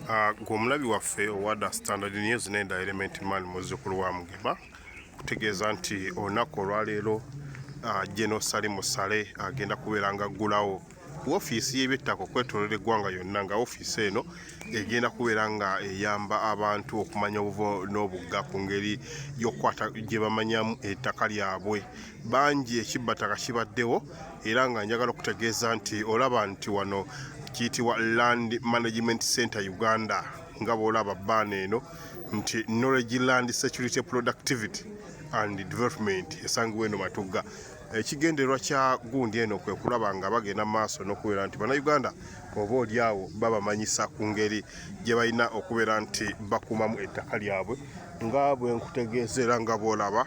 Gw'omulabi waffe owa The Standard News n'edda Element Man muzzukulu wa Mugema kutegeeza nti olunaku olwaleero General Salim Ssale agenda kubeera nga aggulawo woofiisi y'ebyettaka okwetooloola eggwanga yonna, nga woofiisi eno egenda kubeera nga eyamba abantu okumanya obuvo n'obugga ku ngeri y'okukwata gye bamanyamu ettaka lyabwe. Bangi ekibbataka kibaddewo era nga njagala okutegeeza nti olaba nti wano kiyitibwa Land Management Center Uganda, nga bw'olaba bbaana eno nti Knowledge Land Security Productivity and Development esangibwa eno Matugga. Ekigendererwa kya gundi eno kwe kulaba nga bagenda maaso n'okubeera nti bannayuganda oba oliawo babamanyisa ku ngeri gye balina okubeera nti bakuumamu ettaka lyabwe. Nga bwe nkutegeeza era nga bw'olaba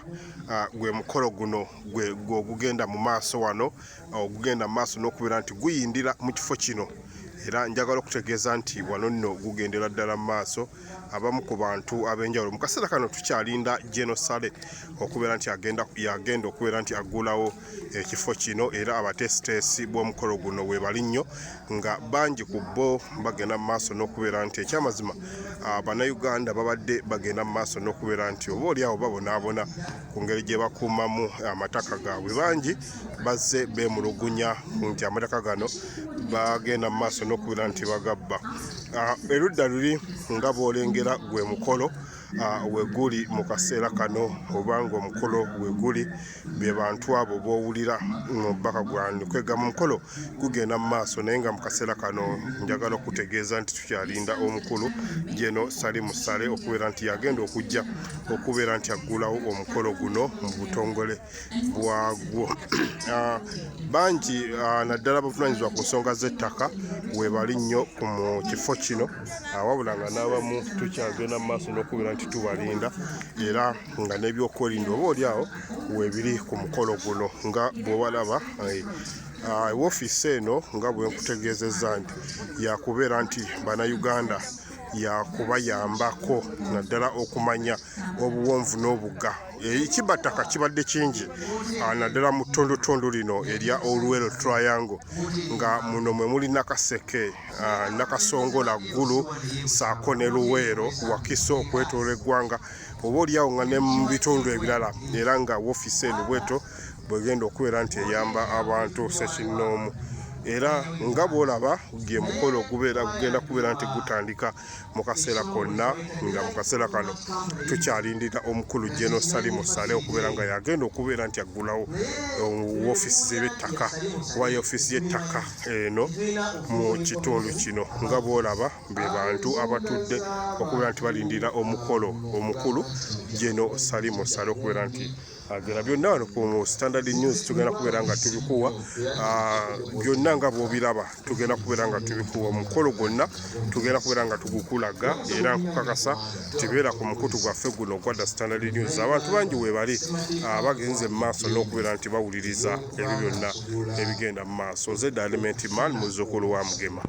gwe mukolo guno gwe ogugenda mu maaso wano, ogugenda mu maaso n'okubeera nti guyindira mu kifo kino. Era njagala okutegeeza nti wano nno gugendera ddala mu maaso. Abamu ku bantu ab'enjawulo mu kaseera kano tukyalinda General Ssale okubeera nti yagenda okubeera nti aggulawo ekifo kino, era abateesiteesi b'omukolo guno we bali nnyo, nga bangi ku bo bagenda mu maaso n'okubeera nti ekyamazima bannayuganda babadde bagenda mu maaso n'okubeera nti oba oliawo babonaabona ku ngeri gye bakuumamu amataka gaabwe. Bangi bazze beemulugunya nti amataka gano bagenda mu maaso n'okubeera nti bagabba. Erudda luli nga bw'olengera gwe mukolo we guli mu kaseera kano, obanga omukolo we guli be bantu abo b'owulira mubaka gwandikwega mu mukolo gugenda mu maaso, naye nga mu kaseera kano njagala okutegeeza nti tukyalinda omukulu General Salim Ssale okubeera nti yagenda okujja okubeera nti aggulawo omukolo guno mu butongole bwagwo. Bangi naddala abavunaanyizibwa ku nsonga z'ettaka we bali nnyo mu kifo kino, wabula nga n'abamu tukyagenda mu maaso n'okubeera nti tubalinda, era nga n'ebyokwerinda oba oliawo weebiri ku mukolo guno. Nga bw'obalaba woofiisi eno nga bwe nkutegeezezza nti yakubeera nti bannayuganda yakubayambako naddala okumanya obuwonvu n'obugga. Ekibbattaka kibadde kingi naddala mu ttondotondo lino erya Olwelo Triangle, nga muno mwe muli Nakaseke, Nakasongola, Gulu, saako ne Luweero, Wakiso okwetoola eggwanga, oba oliawo nga ne mu bitundu ebirala, era nga woofiisi eno bweto bwegenda okubeera nti eyamba abantu ssekinnoomu. Era nga bw'olaba gye mukolo gugenda kubeera nti gutandika mu kaseera konna, nga mu kaseera kano tukyalindira omukulu General Salim Ssale okubeera nga yagenda okubeera nti aggulawo woofiisi z'eby'ettaka oba woofiisi y'ettaka eno mu kitundu kino. Nga bw'olaba be bantu abatudde okubeera nti balindira omukolo omukulu General Salim Ssale okubeera nti agera. Byonna wano ku Standard News tugenda kubeera nga tubikuwa byonna nga bw'obiraba, tugenda kubeera nga tubikuwa omukolo gwonna, tugenda kubeera nga tugukulaga, era nkukakasa tibeera ku mukutu gwaffe guno ogwa The Standard News. Abantu bangi weebali bagenze mu maaso n'okubeera nti bawuliriza ebyo byonna ebigenda mu maaso. Nze Element Man muzzukulu wa Mugema.